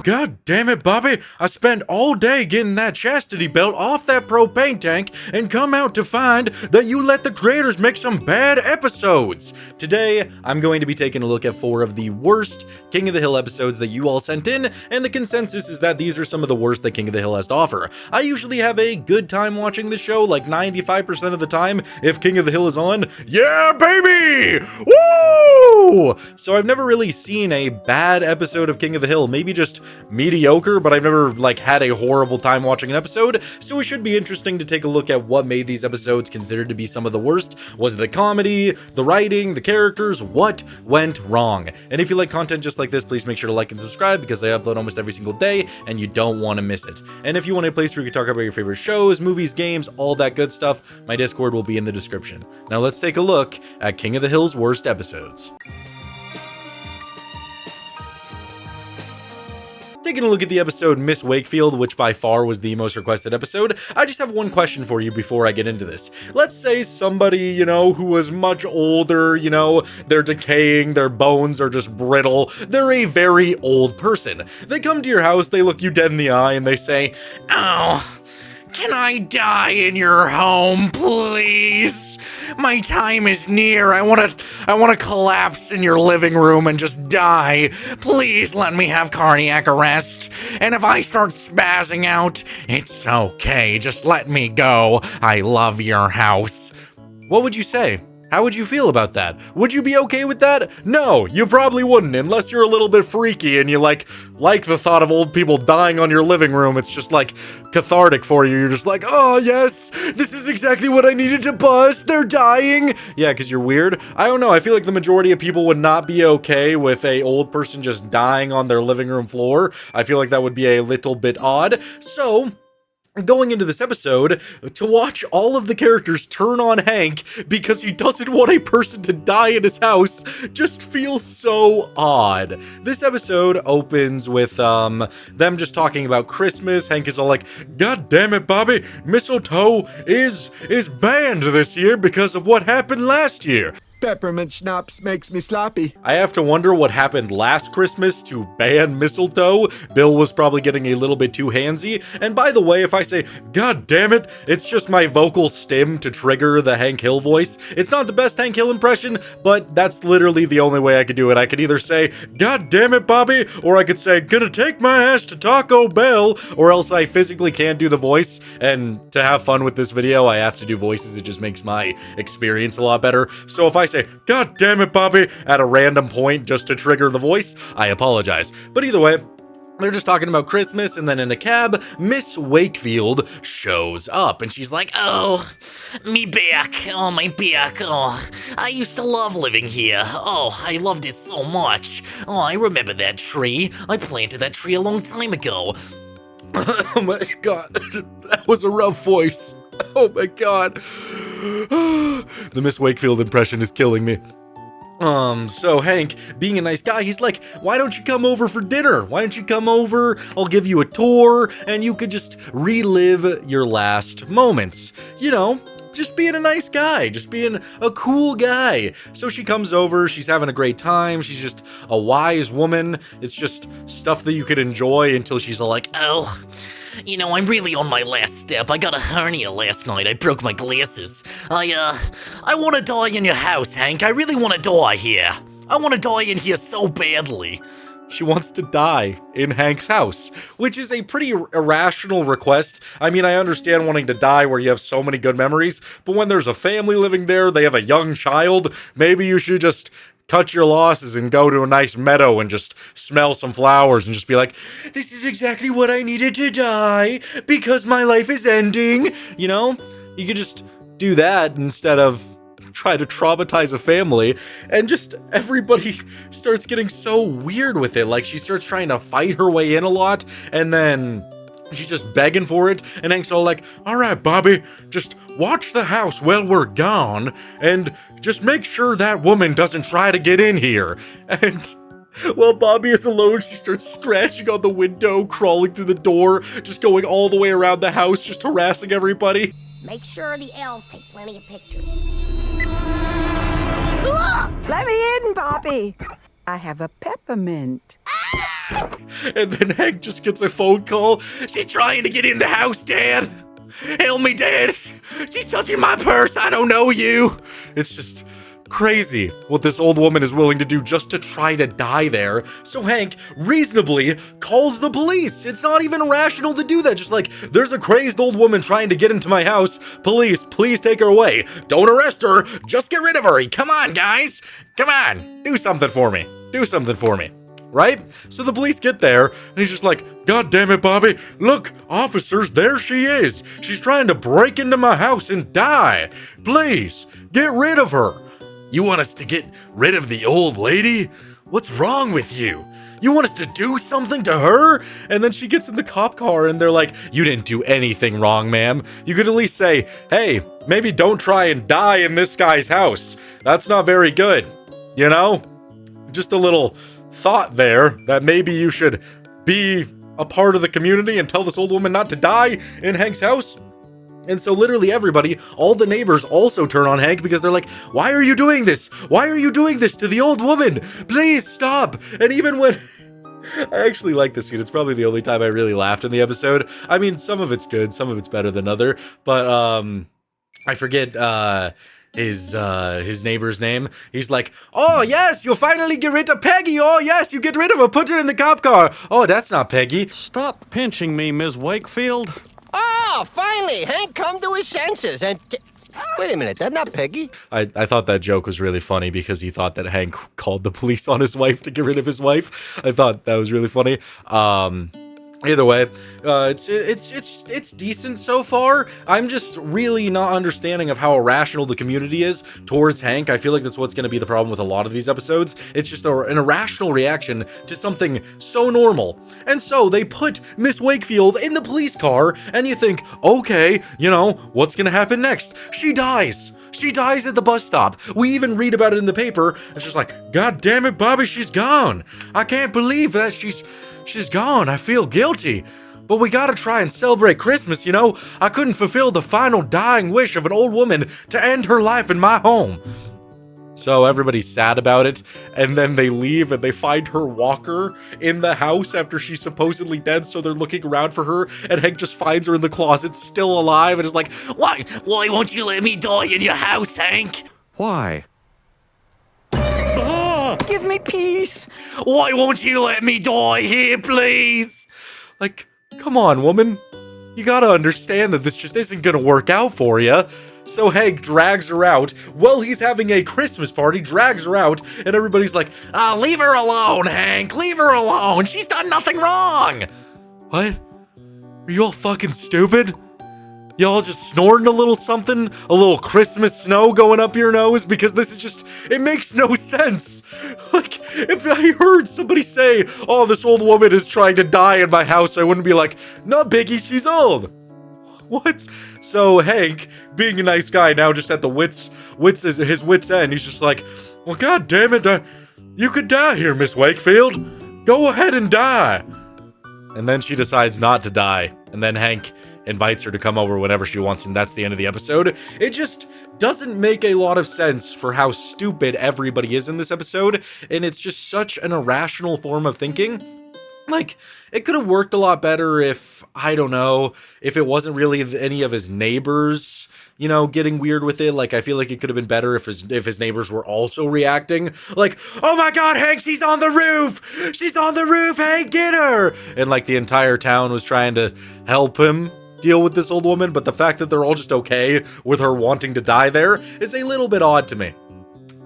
God damn it, Bobby. I spent all day getting that chastity belt off that propane tank and come out to find that you let the creators make some bad episodes. Today, I'm going to be taking a look at 4 of the worst King of the Hill episodes that you all sent in, and the consensus is that these are some of the worst that King of the Hill has to offer. I usually have a good time watching the show, like 95% of the time, if King of the Hill is on. Yeah, baby! Woo! So I've never really seen a bad episode of King of the Hill, maybe just mediocre, but I've never had a horrible time watching an episode, so it should be interesting to take a look at what made these episodes considered to be some of the worst. Was it the comedy, the writing, the characters? What went wrong? And if you like content just like this, please make sure to like and subscribe, because I upload almost every single day and you don't want to miss it. And if you want a place where you can talk about your favorite shows, movies, games, all that good stuff, my Discord will be in the description. Now let's take a look at King of the Hill's worst episodes. Taking a look at the episode Miss Wakefield, which by far was the most requested episode, I just have one question for you before I get into this. Let's say somebody, who was much older, they're decaying, their bones are just brittle, they're a very old person. They come to your house, they look you dead in the eye, and they say, "Oh, can I die in your home, please? My time is near. I want to collapse in your living room and just die. Please let me have cardiac arrest. And if I start spazzing out, it's okay. Just let me go. I love your house." What would you say? How would you feel about that? Would you be okay with that? No, you probably wouldn't, unless you're a little bit freaky and you like the thought of old people dying on your living room. It's just cathartic for you. You're just like, oh yes, this is exactly what I needed to bust. They're dying. Yeah, because you're weird. I don't know. I feel like the majority of people would not be okay with a old person just dying on their living room floor. I feel like that would be a little bit odd. So going into this episode, to watch all of the characters turn on Hank because he doesn't want a person to die in his house just feels so odd. This episode opens with them just talking about Christmas. Hank is all like, "God damn it, Bobby, mistletoe is banned this year because of what happened last year. Peppermint schnapps makes me sloppy." I have to wonder what happened last Christmas to ban mistletoe. Bill was probably getting a little bit too handsy. And by the way, if I say, "God damn it," it's just my vocal stim to trigger the Hank Hill voice. It's not the best Hank Hill impression, but that's literally the only way I could do it. I could either say, "God damn it, Bobby," or I could say, "Gonna take my ass to Taco Bell," or else I physically can't do the voice. And to have fun with this video, I have to do voices. It just makes my experience a lot better. So if I say, "God damn it, Bobby," at a random point just to trigger the voice, I apologize. But either way, they're just talking about Christmas, and then in a cab, Miss Wakefield shows up, and she's like, "Oh, me back. Oh, my back. Oh, I used to love living here. Oh, I loved it so much. Oh, I remember that tree. I planted that tree a long time ago." Oh my god, that was a rough voice. Oh my god. The Miss Wakefield impression is killing me. So Hank, being a nice guy, he's like, "Why don't you come over for dinner? Why don't you come over? I'll give you a tour, and you could just relive your last moments. Just being a nice guy, just being a cool guy." So she comes over, she's having a great time, she's just a wise woman. It's just stuff that you could enjoy until she's all like, "Oh, I'm really on my last step. I got a hernia last night. I broke my glasses. I want to die in your house, Hank. I really want to die here. I want to die in here so badly." She wants to die in Hank's house, which is a pretty irrational request. I mean, I understand wanting to die where you have so many good memories, but when there's a family living there, they have a young child, maybe you should just cut your losses and go to a nice meadow and just smell some flowers and just be like, "This is exactly what I needed to die because my life is ending." You could just do that instead of try to traumatize a family, and just everybody starts getting so weird with it. Like, she starts trying to fight her way in a lot, and then she's just begging for it, and Hank's all like, "All right, Bobby, just watch the house while we're gone, and just make sure that woman doesn't try to get in here." And while Bobby is alone, she starts scratching on the window, crawling through the door, just going all the way around the house, just harassing everybody. Make sure the elves take plenty of pictures. Let me in, Bobby. I have a peppermint. And then Hank just gets a phone call. She's trying to get in the house, Dad. Help me, Dad. She's touching my purse. I don't know you. It's just crazy what this old woman is willing to do just to try to die there. So Hank reasonably calls the police. It's not even rational to do that. Just like, there's a crazed old woman trying to get into my house. Police, please take her away. Don't arrest her. Just get rid of her. Come on, guys. Come on. Do something for me. Do something for me. Right? So the police get there, and he's just like, God damn it, Bobby. Look, officers, there she is. She's trying to break into my house and die. Please, get rid of her. You want us to get rid of the old lady? What's wrong with you? You want us to do something to her? And then she gets in the cop car, and they're like, you didn't do anything wrong, ma'am. You could at least say, hey, maybe don't try and die in this guy's house. That's not very good. You know? Just a little thought there that maybe you should be a part of the community and tell this old woman not to die in Hank's house. And so literally everybody, all the neighbors also turn on Hank because they're like, why are you doing this? Why are you doing this to the old woman? Please stop. And even when I actually like this scene, it's probably the only time I really laughed in the episode. I mean, some of it's good, some of it's better than other, but I forget his neighbor's name. He's like, oh yes, you'll finally get rid of Peggy. Oh yes, you get rid of her, put her in the cop car. Oh, that's not Peggy. Stop pinching me, Ms. Wakefield. Oh, finally, Hank come to his senses and... Wait a minute, that's not Peggy. I thought that joke was really funny because he thought that Hank called the police on his wife to get rid of his wife. I thought that was really funny. Either way, it's decent so far. I'm just really not understanding of how irrational the community is towards Hank. I feel like that's what's going to be the problem with a lot of these episodes. It's just an irrational reaction to something so normal. And so they put Miss Wakefield in the police car, and you think, okay, you know, what's going to happen next? She dies. She dies at the bus stop. We even read about it in the paper. It's just like, God damn it, Bobby, she's gone. I can't believe that she's gone. I feel guilty. But we gotta try and celebrate Christmas, you know? I couldn't fulfill the final dying wish of an old woman to end her life in my home. So everybody's sad about it, and then they leave and they find her walker in the house after she's supposedly dead, so they're looking around for her, and Hank just finds her in the closet, still alive, and is like, Why won't you let me die in your house, Hank? Why? Give me peace. Why won't you let me die here, please? Like, come on, woman. You gotta understand that this just isn't gonna work out for you. So Hank drags her out while he's having a Christmas party, drags her out, and everybody's like, leave her alone, Hank, leave her alone. She's done nothing wrong. What? Are you all fucking stupid? Y'all just snorting a little something? A little Christmas snow going up your nose? Because this is just, it makes no sense. Like, if I heard somebody say, oh, this old woman is trying to die in my house, I wouldn't be like, no, Biggie, she's old. What? So Hank, being a nice guy, now just at the his wit's end, he's just like, well, God damn it, you could die here, Miss Wakefield. Go ahead and die. And then she decides not to die. And then Hank invites her to come over whenever she wants, and that's the end of the episode. It just doesn't make a lot of sense for how stupid everybody is in this episode, and it's just such an irrational form of thinking. Like, it could have worked a lot better if, I don't know, if it wasn't really any of his neighbors, you know, getting weird with it. Like, I feel like it could have been better if his neighbors were also reacting. Like, oh my God, Hank, she's on the roof! She's on the roof, Hank, get her! And like the entire town was trying to help him deal with this old woman, but the fact that they're all just okay with her wanting to die there is a little bit odd to me.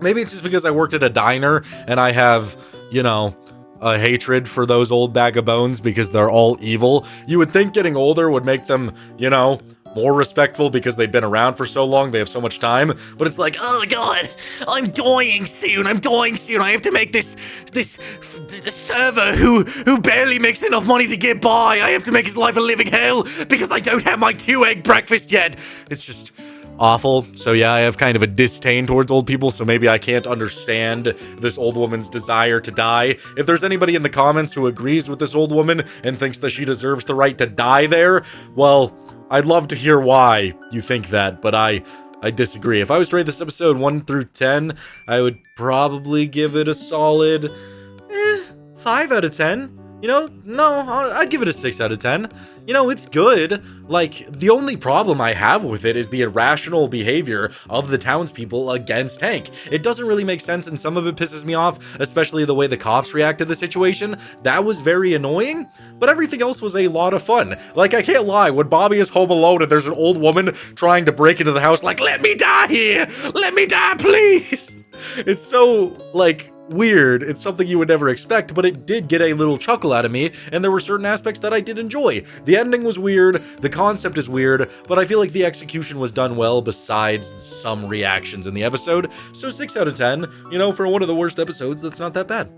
Maybe it's just because I worked at a diner and I have, you know, a hatred for those old bag of bones because they're all evil. You would think getting older would make them, you know, more respectful because they've been around for so long, they have so much time, but it's like, oh God, I'm dying soon, I have to make this server who barely makes enough money to get by, I have to make his life a living hell because I don't have my 2-egg breakfast yet. It's just awful. So yeah, I have kind of a disdain towards old people, so maybe I can't understand this old woman's desire to die. If there's anybody in the comments who agrees with this old woman and thinks that she deserves the right to die there, well, I'd love to hear why you think that, but I disagree. If I was to rate this episode 1 through 10, I would probably give it a solid 5 out of 10. You know, no, I'd give it a 6 out of 10. You know, it's good. Like, the only problem I have with it is the irrational behavior of the townspeople against Hank. It doesn't really make sense, and some of it pisses me off, especially the way the cops react to the situation. That was very annoying, but everything else was a lot of fun. Like, I can't lie, when Bobby is home alone and there's an old woman trying to break into the house, like, let me die here! Let me die, please! It's so, like, weird. It's something you would never expect, but it did get a little chuckle out of me, and there were certain aspects that I did enjoy. The ending was weird, the concept is weird, but I feel like the execution was done well besides some reactions in the episode, so 6 out of 10. You know, for one of the worst episodes, that's not that bad.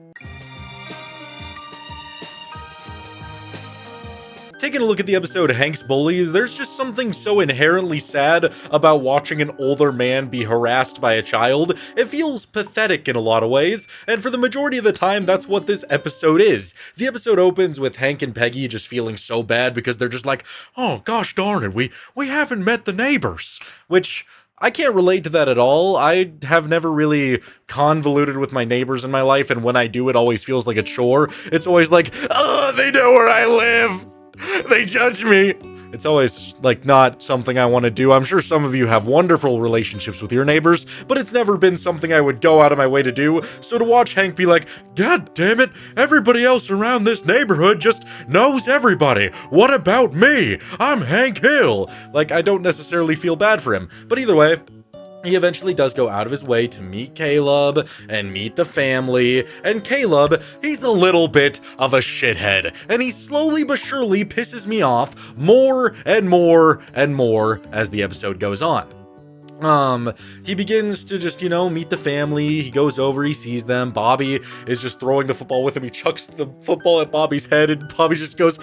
Taking a look at the episode Hank's Bully, there's just something so inherently sad about watching an older man be harassed by a child. It feels pathetic in a lot of ways, and for the majority of the time, that's what this episode is. The episode opens with Hank and Peggy just feeling so bad because they're just like, oh gosh darn it, we haven't met the neighbors, which I can't relate to that at all. I have never really convoluted with my neighbors in my life, and when I do, it always feels like a chore. It's always like, oh, they know where I live. They judge me. It's always, like, not something I want to do. I'm sure some of you have wonderful relationships with your neighbors, but it's never been something I would go out of my way to do. So to watch Hank be like, God damn it, everybody else around this neighborhood just knows everybody. What about me? I'm Hank Hill. Like, I don't necessarily feel bad for him. But either way, he eventually does go out of his way to meet Caleb and meet the family, and Caleb, he's a little bit of a shithead, and he slowly but surely pisses me off more and more and more as the episode goes on. He begins to just, you know, meet the family. He goes over, he sees them. Bobby is just throwing the football with him. He chucks the football at Bobby's head, and Bobby just goes,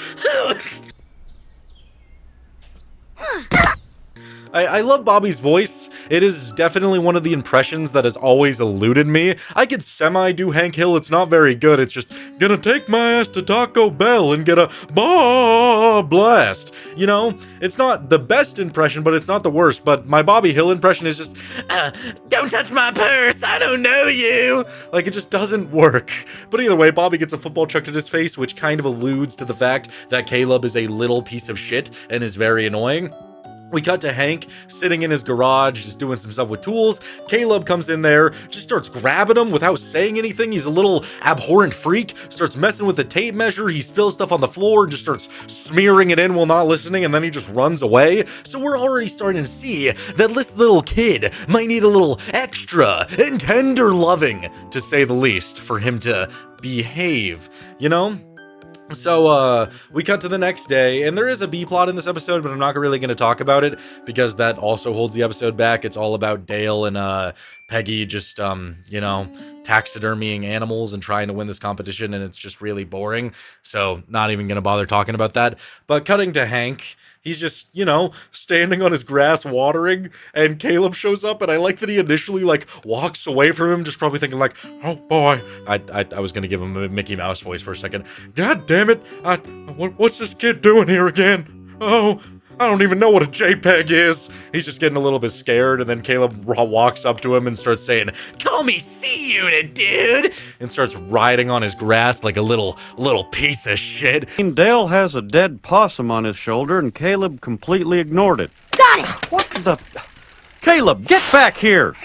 I love Bobby's voice. It is definitely one of the impressions that has always eluded me. I could semi-do Hank Hill, it's not very good. It's just, gonna take my ass to Taco Bell and get a blast. You know, it's not the best impression, but it's not the worst. But my Bobby Hill impression is just, don't touch my purse, I don't know you. Like, it just doesn't work. But either way, Bobby gets a football chucked at his face, which kind of alludes to the fact that Caleb is a little piece of shit and is very annoying. We cut to Hank sitting in his garage, just doing some stuff with tools. Caleb comes in there, just starts grabbing him without saying anything. He's a little abhorrent freak, starts messing with the tape measure. He spills stuff on the floor and just starts smearing it in while not listening, and then he just runs away. So we're already starting to see that this little kid might need a little extra and tender loving, to say the least, for him to behave, you know? So, we cut to the next day, and there is a B-plot in this episode, but I'm not really going to talk about it, because that also holds the episode back. It's all about Dale and, Peggy just, you know, taxidermying animals and trying to win this competition, and it's just really boring, so not even going to bother talking about that. But cutting to Hank, he's just, you know, standing on his grass watering, and Caleb shows up, and I like that he initially, like, walks away from him, just probably thinking, like, oh boy. I was gonna give him a Mickey Mouse voice for a second. God damn it, what's this kid doing here again? Oh, I don't even know what a JPEG is. He's just getting a little bit scared, and then Caleb walks up to him and starts saying, call me C-Unit, dude, and starts riding on his grass like a little piece of shit. Dale has a dead possum on his shoulder, and Caleb completely ignored it. Got it! What the... Caleb, get back here!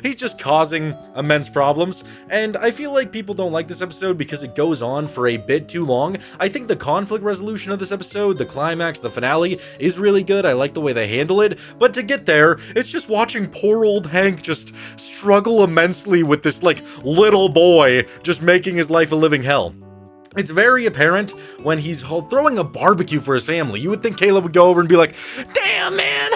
He's just causing immense problems, and I feel like people don't like this episode because it goes on for a bit too long. I think the conflict resolution of this episode, the climax, the finale, is really good. I like the way they handle it, but to get there, it's just watching poor old Hank just struggle immensely with this, like, little boy just making his life a living hell. It's very apparent when he's throwing a barbecue for his family. You would think Caleb would go over and be like, damn, man.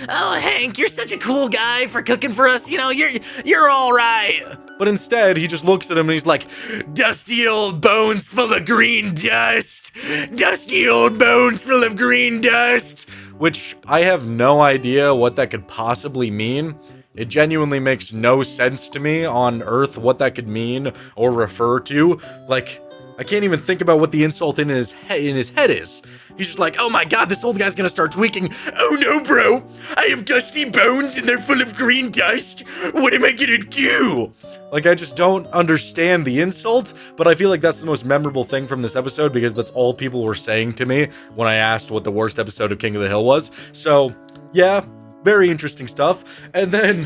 Oh, Hank, you're such a cool guy for cooking for us. You know, you're all right. But instead, he just looks at him and he's like, dusty old bones full of green dust. Dusty old bones full of green dust. Which I have no idea what that could possibly mean. It genuinely makes no sense to me on Earth what that could mean or refer to. Like, I can't even think about what the insult in his head is. He's just like, oh my god, this old guy's gonna start tweaking. Oh no, bro, I have dusty bones and they're full of green dust. What am I gonna do? Like, I just don't understand the insult, but I feel like that's the most memorable thing from this episode because that's all people were saying to me when I asked what the worst episode of King of the Hill was. So, yeah, very interesting stuff. And then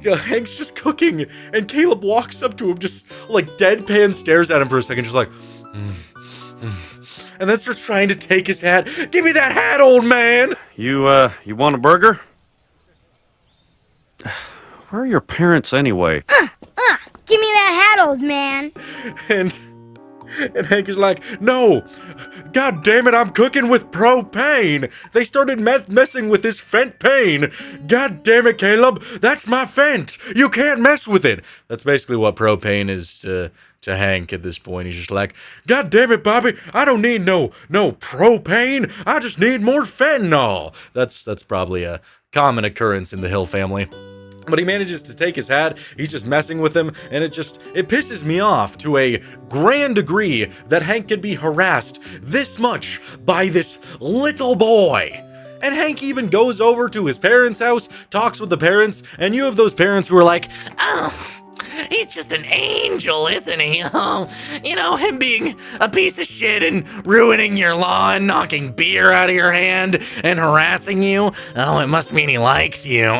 Hank's just cooking, and Caleb walks up to him, just like deadpan stares at him for a second, just like, and then starts trying to take his hat. Give me that hat, old man! You want a burger? Where are your parents anyway? Give me that hat, old man. And Hank is like, no, god damn it, I'm cooking with propane. They started messing with this Fent pane. God damn it, Caleb, that's my Fent. You can't mess with it. That's basically what propane is to Hank at this point. He's just like, god damn it, Bobby, I don't need no propane. I just need more fentanyl. That's probably a common occurrence in the Hill family. But he manages to take his hat, he's just messing with him, and it pisses me off to a grand degree that Hank could be harassed this much by this little boy. And Hank even goes over to his parents' house, talks with the parents, and you have those parents who are like, oh, he's just an angel, isn't he? Oh, you know, him being a piece of shit and ruining your lawn, knocking beer out of your hand, and harassing you. Oh, it must mean he likes you.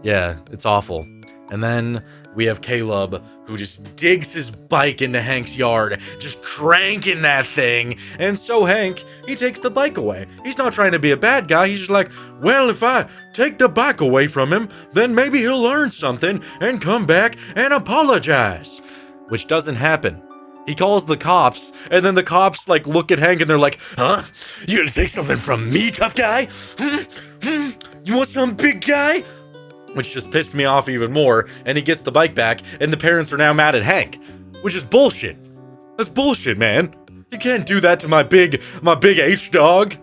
Yeah, it's awful. And then we have Caleb, who just digs his bike into Hank's yard, just cranking that thing. And so Hank, he takes the bike away. He's not trying to be a bad guy. He's just like, well, if I take the bike away from him, then maybe he'll learn something and come back and apologize. Which doesn't happen. He calls the cops, and then the cops, like, look at Hank and they're like, huh? You gonna take something from me, tough guy? You want some, big guy? Which just pissed me off even more, and he gets the bike back, and the parents are now mad at Hank, which is bullshit. That's bullshit, man. You can't do that to my big H-dog.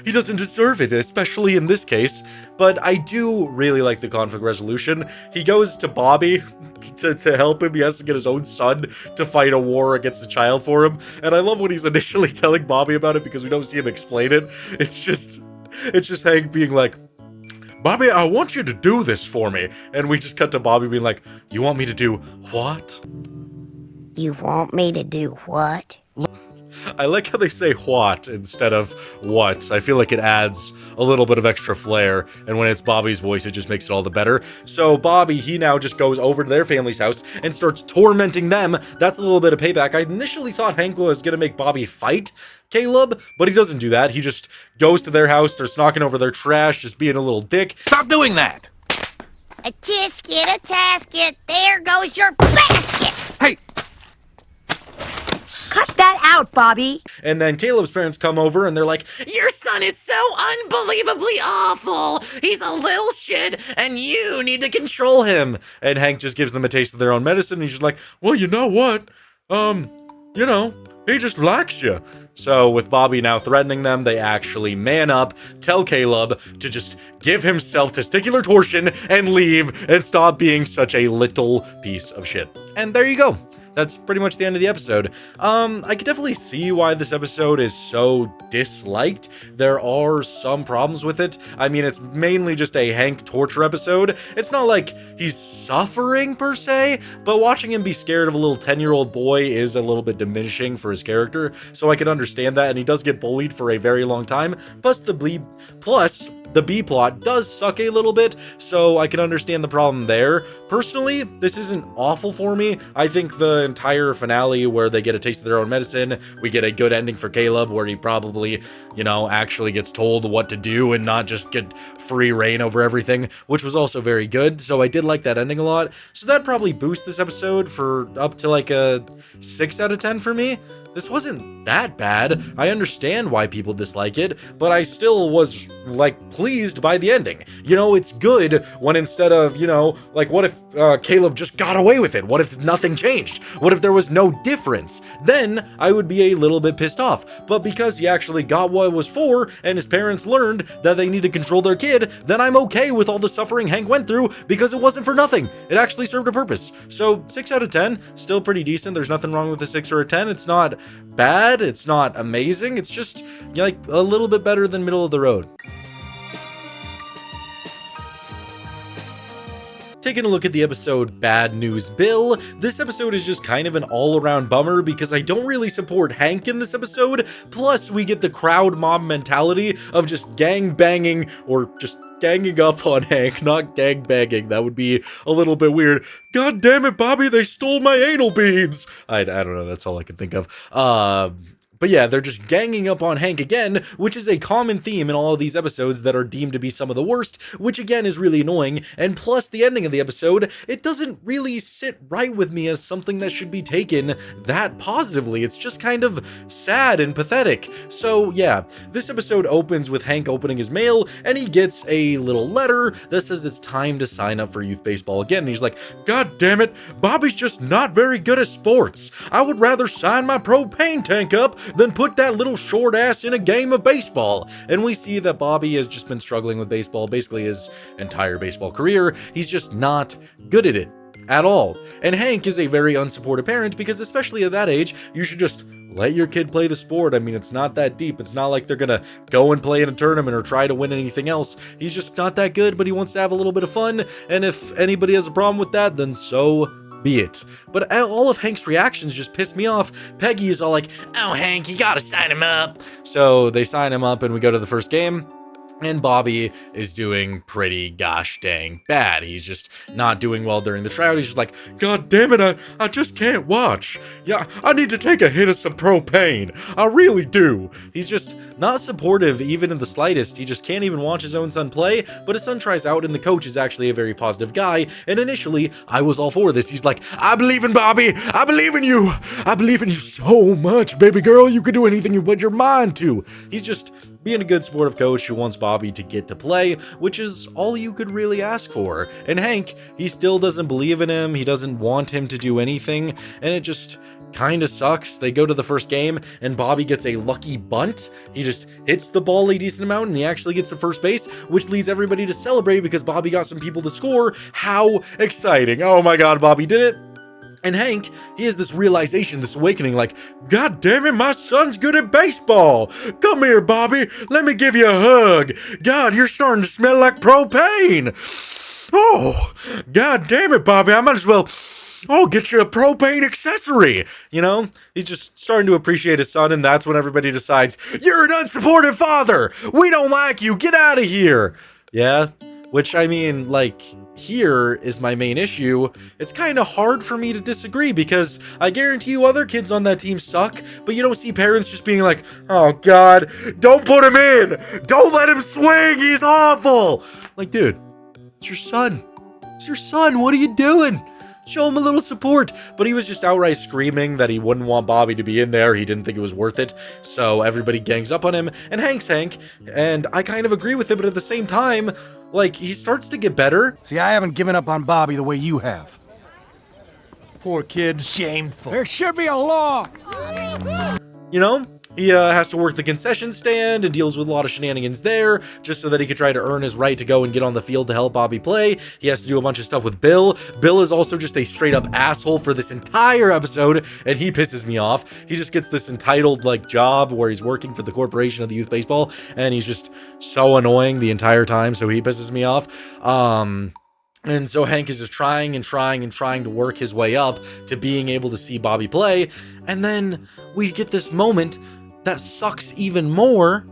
He doesn't deserve it, especially in this case, but I do really like the conflict resolution. He goes to Bobby to help him. He has to get his own son to fight a war against a child for him, and I love when he's initially telling Bobby about it because we don't see him explain it. It's just Hank being like, Bobby, I want you to do this for me. And we just cut to Bobby being like, you want me to do what? You want me to do what? I like how they say what instead of what. I feel like it adds a little bit of extra flair, and when it's Bobby's voice, it just makes it all the better. So Bobby, he now just goes over to their family's house and starts tormenting them. That's a little bit of payback. I initially thought Hank was gonna make Bobby fight Caleb, but he doesn't do that. He just goes to their house, starts knocking over their trash, just being a little dick. Stop doing that! A tisket, a tasket, there goes your basket! Hey! Cut that out, Bobby. And then Caleb's parents come over and they're like, your son is so unbelievably awful. He's a little shit and you need to control him. And Hank just gives them a taste of their own medicine. And he's just like, well, you know what? You know, he just likes you. So with Bobby now threatening them, they actually man up, tell Caleb to just give himself testicular torsion and leave and stop being such a little piece of shit. And there you go. That's pretty much the end of the episode. I could definitely see why this episode is so disliked. There are some problems with it. I mean, it's mainly just a Hank torture episode. It's not like he's suffering per se, but watching him be scared of a little 10-year-old boy is a little bit diminishing for his character, so I can understand that, and he does get bullied for a very long time. Plus, the B plot does suck a little bit, so I can understand the problem there. Personally, this isn't awful for me. I think the entire finale where they get a taste of their own medicine, we get a good ending for Caleb where he probably, you know, actually gets told what to do and not just get free reign over everything, which was also very good. So I did like that ending a lot. So that probably boosts this episode for up to like a 6 out of 10 for me. this wasn't that bad. I understand why people dislike it, but I still was, like, pleased by the ending. You know, it's good when instead of, you know, like, what if Caleb just got away with it? What if nothing changed? What if there was no difference? Then I would be a little bit pissed off. But because he actually got what it was for, and his parents learned that they need to control their kid, then I'm okay with all the suffering Hank went through because it wasn't for nothing. It actually served a purpose. So 6 out of 10, still pretty decent. There's nothing wrong with a 6 or a 10. It's not bad. It's not amazing. It's just, you know, like, a little bit better than middle of the road. Taking a look at the episode Bad News Bill, this episode is just kind of an all-around bummer because I don't really support Hank in this episode, plus we get the crowd mob mentality of just gang banging or just ganging up on Hank, not gang banging. That would be a little bit weird. God damn it, Bobby, they stole my anal beads. I don't know, that's all I can think of. But yeah, they're just ganging up on Hank again, which is a common theme in all of these episodes that are deemed to be some of the worst, which again is really annoying, and plus the ending of the episode, it doesn't really sit right with me as something that should be taken that positively. It's just kind of sad and pathetic. So yeah, this episode opens with Hank opening his mail, and he gets a little letter that says it's time to sign up for youth baseball again, and he's like, God damn it, Bobby's just not very good at sports. I would rather sign my propane tank up than put that little short ass in a game of baseball. And we see that Bobby has just been struggling with baseball basically his entire baseball career. He's just not good at it at all. And Hank is a very unsupportive parent because especially at that age, you should just let your kid play the sport. I mean, it's not that deep. It's not like they're gonna go and play in a tournament or try to win anything else. He's just not that good, but he wants to have a little bit of fun. And if anybody has a problem with that, then so be it. But all of Hank's reactions just pissed me off. Peggy is all like, oh, Hank, you gotta sign him up. So they sign him up and we go to the first game. And Bobby is doing pretty gosh dang bad. He's just not doing well during the tryout. He's just like, God damn it, I just can't watch. Yeah, I need to take a hit of some propane. I really do. He's just not supportive even in the slightest. He just can't even watch his own son play. But his son tries out and the coach is actually a very positive guy. And initially, I was all for this. He's like, I believe in Bobby. I believe in you. I believe in you so much, baby girl. You can do anything you put your mind to. He's just being a good sportive coach who wants Bobby to get to play, which is all you could really ask for. And Hank, he still doesn't believe in him, he doesn't want him to do anything, and it just kinda sucks. They go to the first game, and Bobby gets a lucky bunt. He just hits the ball a decent amount, and he actually gets to first base, which leads everybody to celebrate because Bobby got some people to score. How exciting. Oh my god, Bobby did it. And Hank, he has this realization, this awakening, like, God damn it, my son's good at baseball. Come here, Bobby. Let me give you a hug. God, you're starting to smell like propane. Oh, God damn it, Bobby. I might as well, get you a propane accessory. You know, he's just starting to appreciate his son, and that's when everybody decides, you're an unsupportive father. We don't like you. Get out of here. Yeah, which, I mean, like, here is my main issue. It's kind of hard for me to disagree because I guarantee you other kids on that team suck, but you don't see parents just being like, oh God, don't put him in. Don't let him swing. He's awful. Like, dude, it's your son. It's your son. What are you doing? Show him a little support. But he was just outright screaming that he wouldn't want Bobby to be in there. He didn't think it was worth it. So everybody gangs up on him, and Hank's Hank, and I kind of agree with him, but at the same time, like, he starts to get better. See, I haven't given up on Bobby the way you have. Poor kid. Shameful. There should be a law. You know? He has to work the concession stand and deals with a lot of shenanigans there, just so that he could try to earn his right to go and get on the field to help Bobby play. He has to do a bunch of stuff with Bill. Bill is also just a straight up asshole for this entire episode, and he pisses me off. He just gets this entitled, like, job where he's working for the corporation of the youth baseball, and he's just so annoying the entire time, so he pisses me off. And so Hank is just trying to work his way up to being able to see Bobby play, and then we get this moment that sucks even more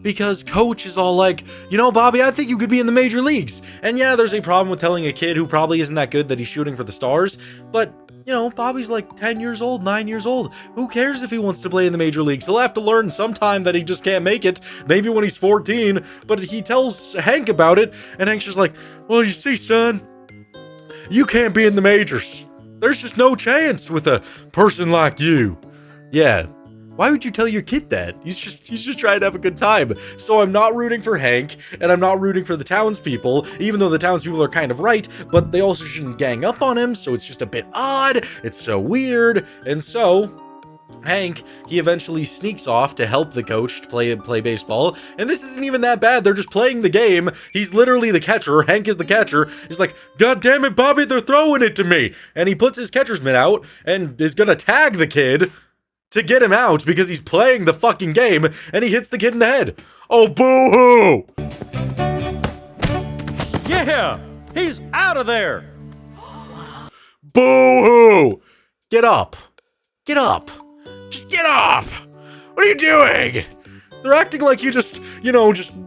because Coach is all like, you know, Bobby, I think you could be in the major leagues. And yeah, there's a problem with telling a kid who probably isn't that good that he's shooting for the stars, but you know, Bobby's like 10 years old, 9 years old. Who cares if he wants to play in the major leagues? He'll have to learn sometime that he just can't make it, maybe when he's 14, but he tells Hank about it, and Hank's just like, well, you see, son, you can't be in the majors. There's just no chance with a person like you. Yeah, Why would you tell your kid that? He's just trying to have a good time. So I'm not rooting for Hank, and I'm not rooting for the townspeople, even though the townspeople are kind of right, but they also shouldn't gang up on him, so it's just a bit odd. It's so weird. And so Hank, he eventually sneaks off to help the coach to play baseball, and this isn't even that bad. They're just playing the game. He's literally the catcher. Hank is the catcher. He's like, God damn it, Bobby, they're throwing it to me. And he puts his catcher's mitt out and is gonna tag the kid to get him out because he's playing the fucking game, and he hits the kid in the head. Oh, boo-hoo! Yeah! He's out of there! Boo-hoo! Get up. Get up. Just get up! What are you doing? They're acting like you just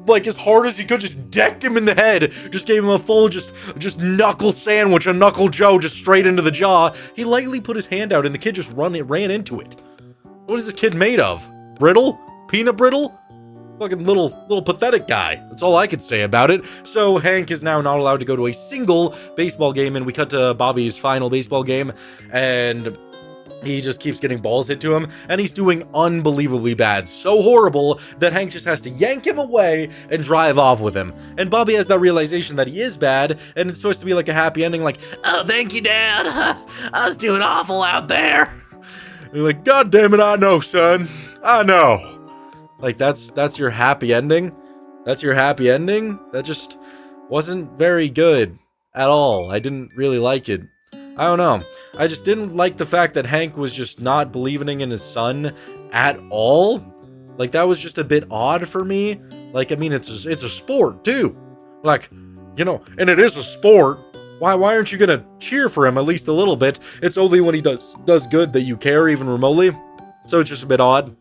like as hard as you could, just decked him in the head. Just gave him a full, just knuckle sandwich, a knuckle Joe, just straight into the jaw. He lightly put his hand out and the kid just ran into it. What is this kid made of? Brittle? Peanut brittle? Fucking little pathetic guy. That's all I could say about it. So Hank is now not allowed to go to a single baseball game, and we cut to Bobby's final baseball game, and he just keeps getting balls hit to him, and he's doing unbelievably bad. So horrible that Hank just has to yank him away and drive off with him. And Bobby has that realization that he is bad, and it's supposed to be like a happy ending, like, oh, thank you, Dad. I was doing awful out there. And you're like, God damn it, I know, son. I know. Like, that's your happy ending? That's your happy ending? That just wasn't very good at all. I didn't really like it. I don't know. I just didn't like the fact that Hank was just not believing in his son at all. Like, that was just a bit odd for me. Like, I mean, it's a sport, too. Like, you know, and it is a sport. Why aren't you gonna cheer for him at least a little bit? It's only when he does good that you care, even remotely. So it's just a bit odd.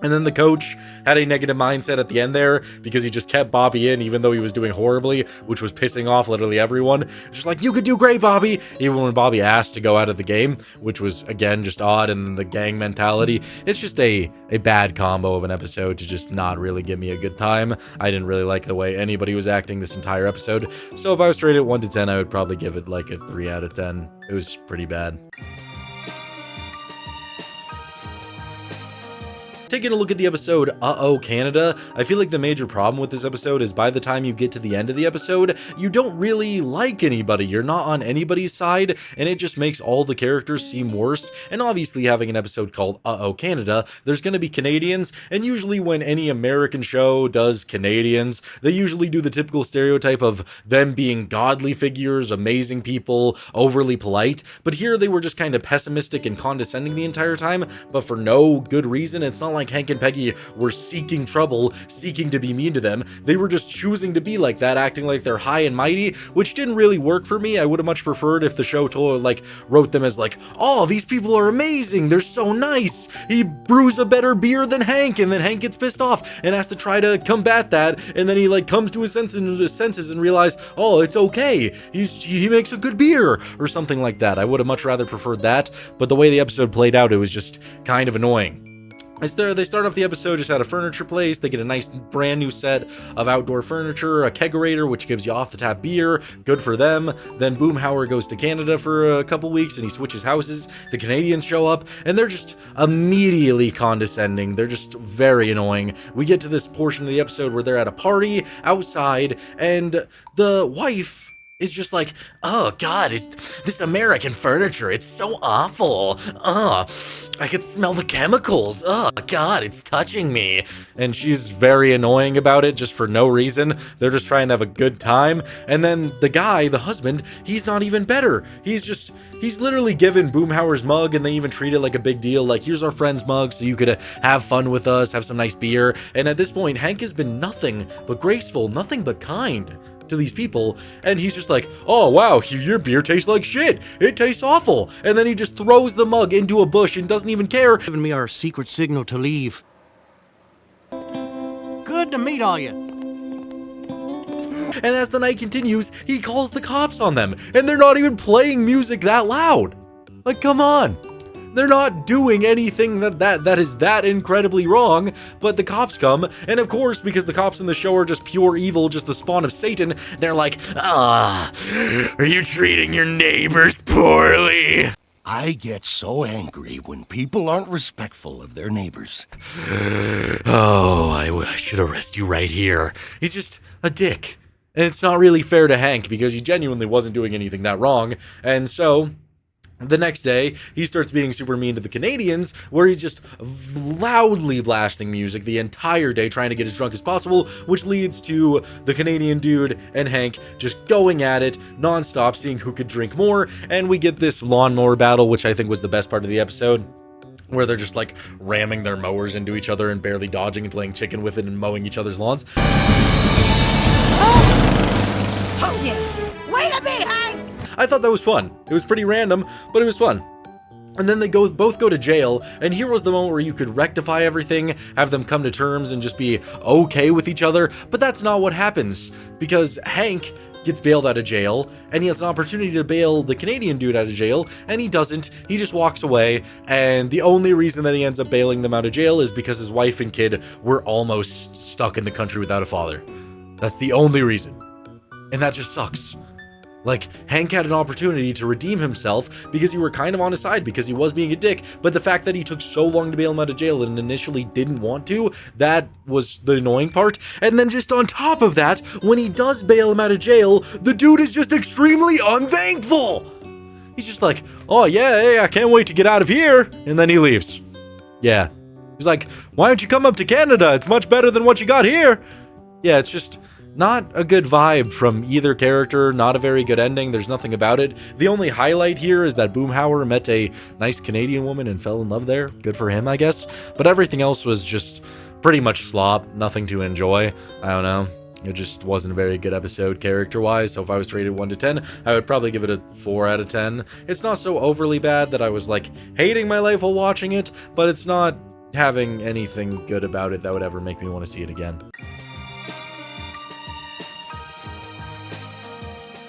And then the coach had a negative mindset at the end there because he just kept Bobby in even though he was doing horribly, which was pissing off literally everyone. Just like, you could do great, Bobby, even when Bobby asked to go out of the game, which was, again, just odd. And the gang mentality. It's just a bad combo of an episode to just not really give me a good time. I didn't really like the way anybody was acting this entire episode. So if I was to rate it 1 to 10, I would probably give it like a 3 out of 10. It was pretty bad. Taking a look at the episode, Uh-Oh, Canada, I feel like the major problem with this episode is by the time you get to the end of the episode, you don't really like anybody. You're not on anybody's side, and it just makes all the characters seem worse. And obviously, having an episode called Uh-Oh, Canada, there's gonna be Canadians, and usually when any American show does Canadians, they usually do the typical stereotype of them being godly figures, amazing people, overly polite. But here they were just kind of pessimistic and condescending the entire time, but for no good reason. It's not like Hank and Peggy were seeking trouble, seeking to be mean to them. They were just choosing to be like that, acting like they're high and mighty, which didn't really work for me. I would have much preferred if the show wrote them as like, oh, these people are amazing, they're so nice. He brews a better beer than Hank, and then Hank gets pissed off and has to try to combat that, and then he comes to his senses and realize, oh, it's okay. He makes a good beer or something like that. I would have much rather preferred that, but the way the episode played out, it was just kind of annoying. They start off the episode just at a furniture place. They get a nice brand new set of outdoor furniture, a kegerator, which gives you off-the-tap beer. Good for them. Then Boomhauer goes to Canada for a couple weeks and he switches houses. The Canadians show up and they're just immediately condescending. They're just very annoying. We get to this portion of the episode where they're at a party outside and the wife is just like, oh God, is this American furniture? It's so awful. I could smell the chemicals. Oh God, it's touching me. And she's very annoying about it just for no reason. They're just trying to have a good time. And then the guy, the husband, he's not even better. He's literally given Boomhauer's mug and they even treat it like a big deal. Like, here's our friend's mug so you could have fun with us, have some nice beer. And at this point, Hank has been nothing but graceful, nothing but kind to these people, and he's just like, oh wow, your beer tastes like shit, it tastes awful, and then he just throws the mug into a bush and doesn't even care. Giving me our secret signal to leave. Good to meet all you. And as the night continues, he calls the cops on them, and they're not even playing music that loud. Like, come on. They're not doing anything that is that incredibly wrong, but the cops come, and of course, because the cops in the show are just pure evil, just the spawn of Satan, they're like, are you treating your neighbors poorly? I get so angry when people aren't respectful of their neighbors. Oh, I should arrest you right here. He's just a dick. And it's not really fair to Hank because he genuinely wasn't doing anything that wrong. And so the next day, he starts being super mean to the Canadians, where he's just loudly blasting music the entire day, trying to get as drunk as possible, which leads to the Canadian dude and Hank just going at it nonstop, seeing who could drink more, and we get this lawnmower battle, which I think was the best part of the episode, where they're just like ramming their mowers into each other and barely dodging and playing chicken with it and mowing each other's lawns. Oh yeah. Wait a minute, Hank! I thought that was fun. It was pretty random, but it was fun. And then they both go to jail, and here was the moment where you could rectify everything, have them come to terms and just be okay with each other, but that's not what happens, because Hank gets bailed out of jail, and he has an opportunity to bail the Canadian dude out of jail, and he doesn't. He just walks away, and the only reason that he ends up bailing them out of jail is because his wife and kid were almost stuck in the country without a father. That's the only reason. And that just sucks. Like, Hank had an opportunity to redeem himself because you were kind of on his side because he was being a dick, but the fact that he took so long to bail him out of jail and initially didn't want to, that was the annoying part. And then just on top of that, when he does bail him out of jail, the dude is just extremely unthankful. He's just like, oh yeah, I can't wait to get out of here. And then he leaves. Yeah. He's like, why don't you come up to Canada? It's much better than what you got here. Yeah, it's just not a good vibe from either character, not a very good ending, there's nothing about it. The only highlight here is that Boomhauer met a nice Canadian woman and fell in love there. Good for him, I guess. But everything else was just pretty much slop, nothing to enjoy. I don't know. It just wasn't a very good episode character-wise, so if I was to rate it 1 to 10, I would probably give it a 4 out of 10. It's not so overly bad that I was, like, hating my life while watching it, but it's not having anything good about it that would ever make me want to see it again.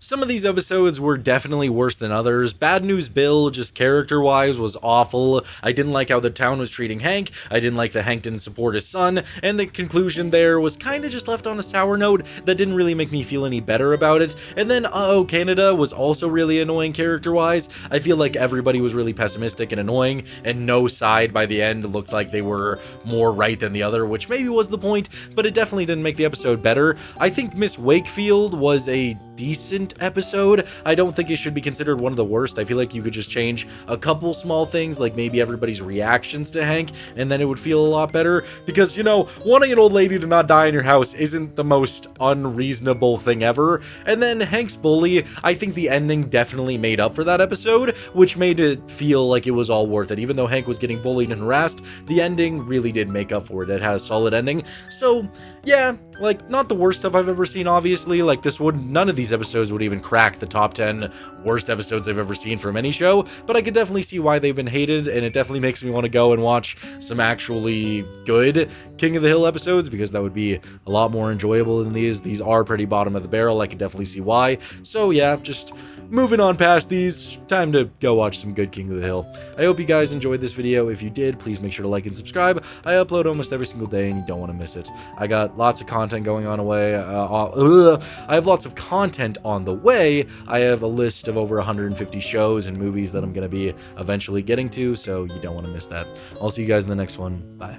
Some of these episodes were definitely worse than others. Bad News Bill, just character-wise, was awful. I didn't like how the town was treating Hank. I didn't like that Hank didn't support his son. And the conclusion there was kind of just left on a sour note that didn't really make me feel any better about it. And then Uh-Oh Canada was also really annoying character-wise. I feel like everybody was really pessimistic and annoying, and no side by the end looked like they were more right than the other, which maybe was the point, but it definitely didn't make the episode better. I think Miss Wakefield was a decent episode. I don't think it should be considered one of the worst. I feel like you could just change a couple small things, like maybe everybody's reactions to Hank, and then it would feel a lot better, because, you know, wanting an old lady to not die in your house isn't the most unreasonable thing ever. And then Hank's bully, I think the ending definitely made up for that episode, which made it feel like it was all worth it. Even though Hank was getting bullied and harassed, the ending really did make up for it. It had a solid ending. So yeah, like, not the worst stuff I've ever seen, obviously. Like, none of these episodes would even crack the top 10 worst episodes I've ever seen from any show, but I could definitely see why they've been hated, and it definitely makes me want to go and watch some actually good King of the Hill episodes, because that would be a lot more enjoyable than these. These are pretty bottom of the barrel. I can definitely see why. So yeah, just moving on past these, time to go watch some good King of the Hill. I hope you guys enjoyed this video. If you did, please make sure to like and subscribe. I upload almost every single day, and you don't want to miss it. I got lots of content going on away. I have lots of content on the way. I have a list of over 150 shows and movies that I'm going to be eventually getting to, so you don't want to miss that. I'll see you guys in the next one. Bye.